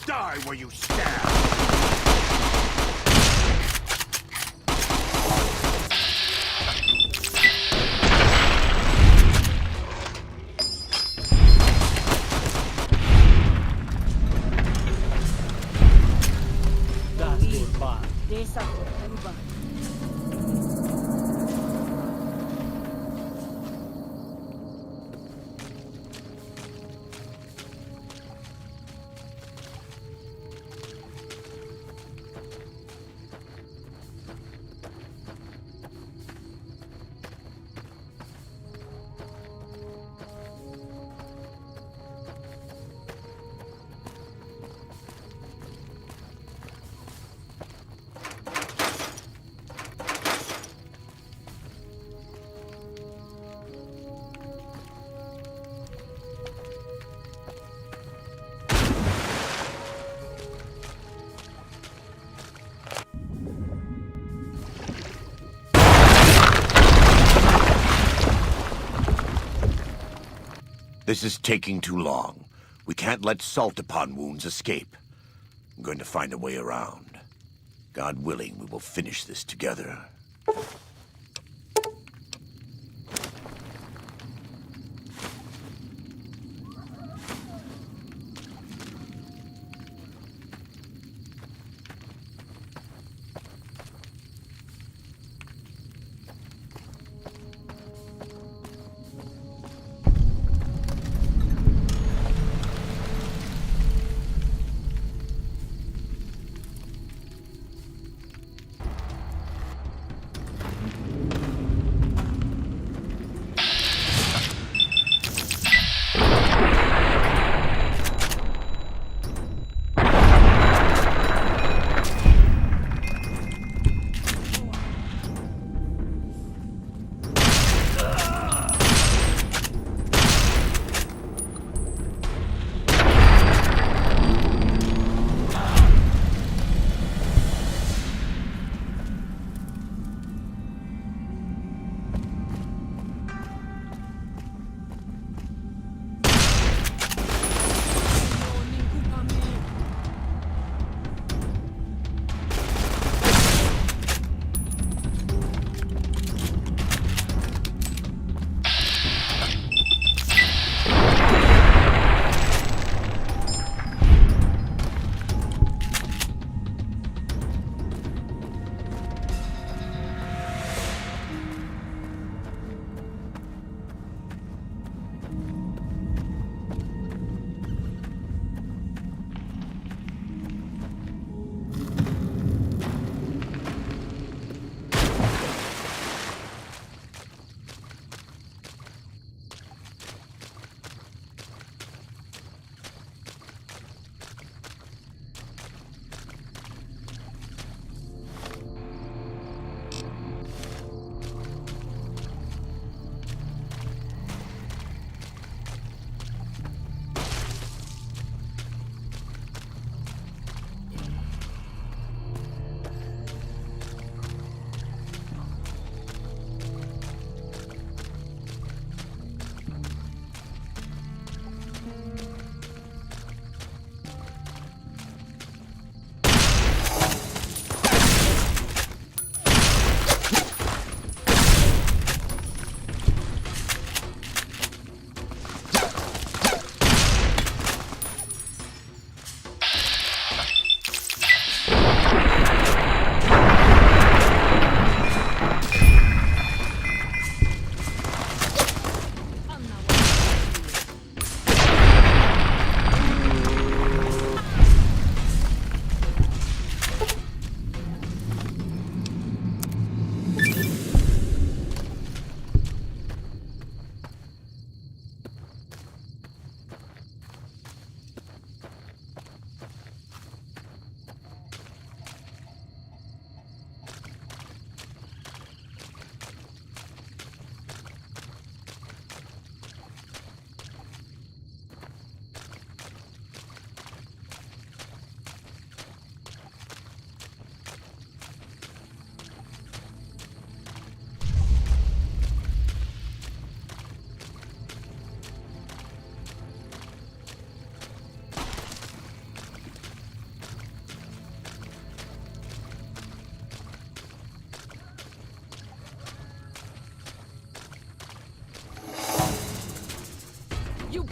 Die where you stand! Desa Kurba. This is taking too long. We can't let salt upon wounds escape. I'm going to find a way around. God willing, we will finish this together.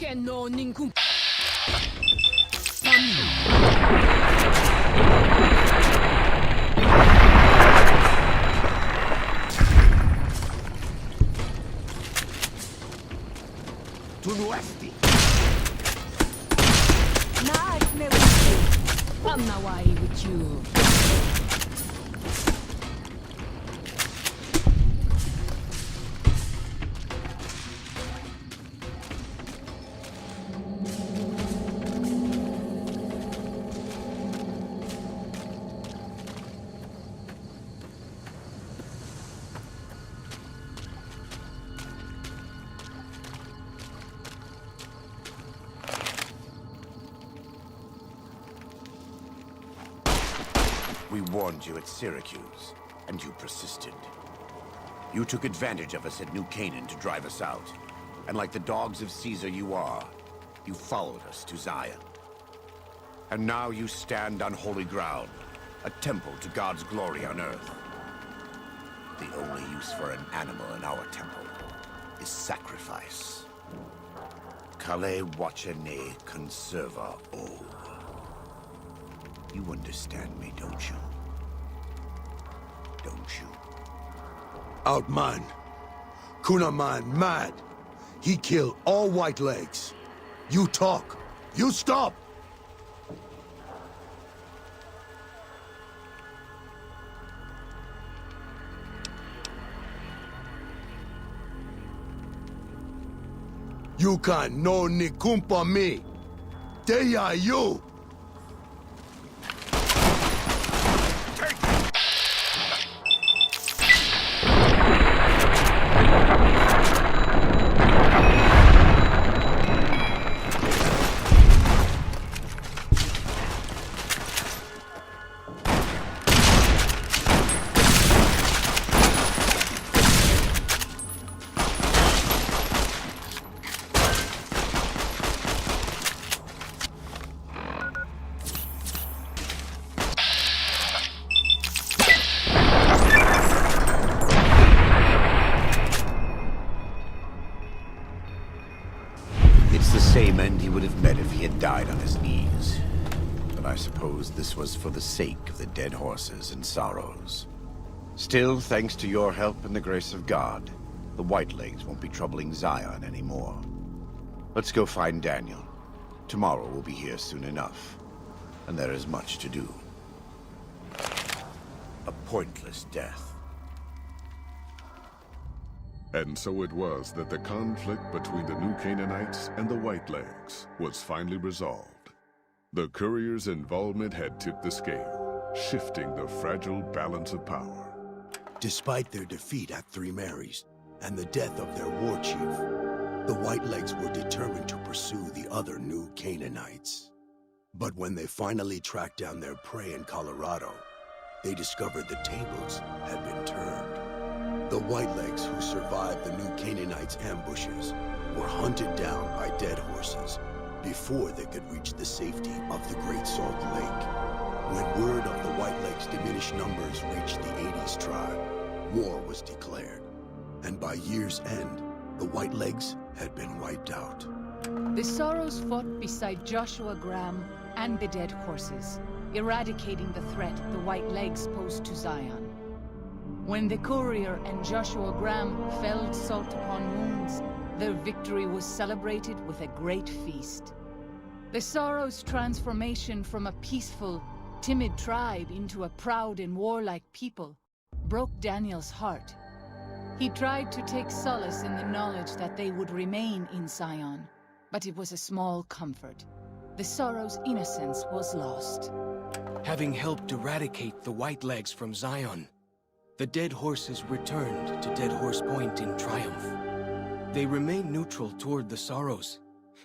I'm not worried with you. We warned you at Syracuse, and you persisted. You took advantage of us at New Canaan to drive us out. And like the dogs of Caesar you are, you followed us to Zion. And now you stand on holy ground, a temple to God's glory on earth. The only use for an animal in our temple is sacrifice. Kale wachene conserva o. You understand me, don't you? Don't you? Outman. Kunaman mad. He killed all white legs. You talk. You stop. You can no ni kumpa me. They are you. Same end he would have met if he had died on his knees. But I suppose this was for the sake of the dead horses and sorrows. Still, thanks to your help and the grace of God, the Whitelegs won't be troubling Zion anymore. Let's go find Daniel. Tomorrow we'll be here soon enough, and there is much to do. A pointless death. And so it was that the conflict between the New Canaanites and the Whitelegs was finally resolved. The Courier's involvement had tipped the scale, shifting the fragile balance of power. Despite their defeat at Three Marys and the death of their war chief, the Whitelegs were determined to pursue the other New Canaanites. But when they finally tracked down their prey in Colorado, they discovered the tables had been turned. The Whitelegs who survived the New Canaanites' ambushes were hunted down by dead horses before they could reach the safety of the Great Salt Lake. When word of the Whitelegs' diminished numbers reached the 80s tribe, war was declared. And by year's end, the Whitelegs had been wiped out. The Sorrows fought beside Joshua Graham and the dead horses, eradicating the threat the Whitelegs posed to Zion. When the Courier and Joshua Graham felled Salt upon wounds, their victory was celebrated with a great feast. The Sorrows' transformation from a peaceful, timid tribe into a proud and warlike people broke Daniel's heart. He tried to take solace in the knowledge that they would remain in Zion, but it was a small comfort. The Sorrows' innocence was lost. Having helped eradicate the Whitelegs from Zion, the dead horses returned to Dead Horse Point in triumph. They remained neutral toward the Sorrows,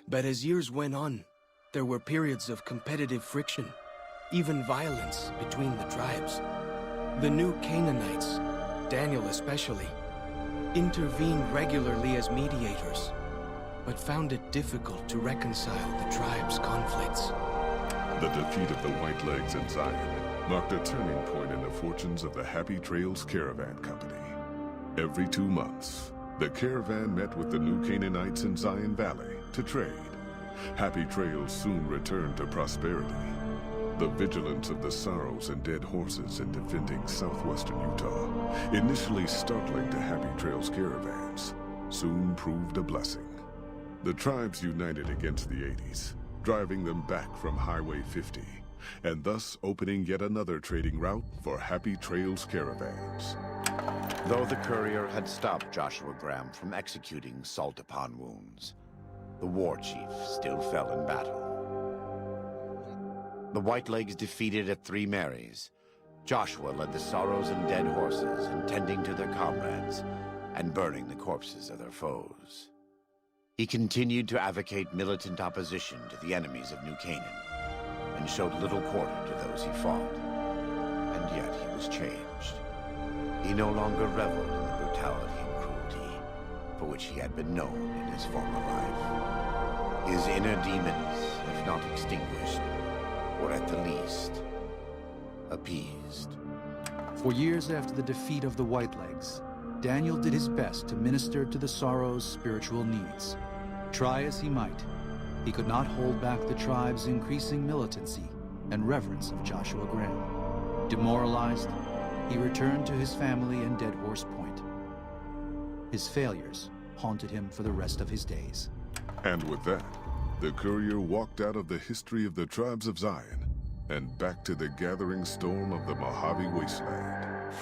but as years went on, there were periods of competitive friction, even violence between the tribes. The New Canaanites, Daniel especially, intervened regularly as mediators, but found it difficult to reconcile the tribe's conflicts. The defeat of the Whitelegs in Zion marked a turning point in the fortunes of the Happy Trails Caravan Company. Every 2 months, the caravan met with the New Canaanites in Zion Valley to trade. Happy Trails soon returned to prosperity. The vigilance of the Sorrows and Dead Horses in defending southwestern Utah, initially startling to Happy Trails caravans, soon proved a blessing. The tribes united against the 80s, driving them back from Highway 50, and thus opening yet another trading route for Happy Trails caravans. Though the Courier had stopped Joshua Graham from executing salt-upon wounds, the war chief still fell in battle. The Whitelegs defeated at Three Marys. Joshua led the Sorrows and Dead Horses in tending to their comrades and burning the corpses of their foes. He continued to advocate militant opposition to the enemies of New Canaan and showed little quarter to those he fought. And yet he was changed. He no longer reveled in the brutality and cruelty for which he had been known in his former life. His inner demons, if not extinguished, or at the least, appeased. For years after the defeat of the Whitelegs, Daniel did his best to minister to the Sorrows' spiritual needs. Try as he might, he could not hold back the tribe's increasing militancy and reverence of Joshua Graham. Demoralized, he returned to his family in Dead Horse Point. His failures haunted him for the rest of his days. And with that, the Courier walked out of the history of the tribes of Zion and back to the gathering storm of the Mojave wasteland.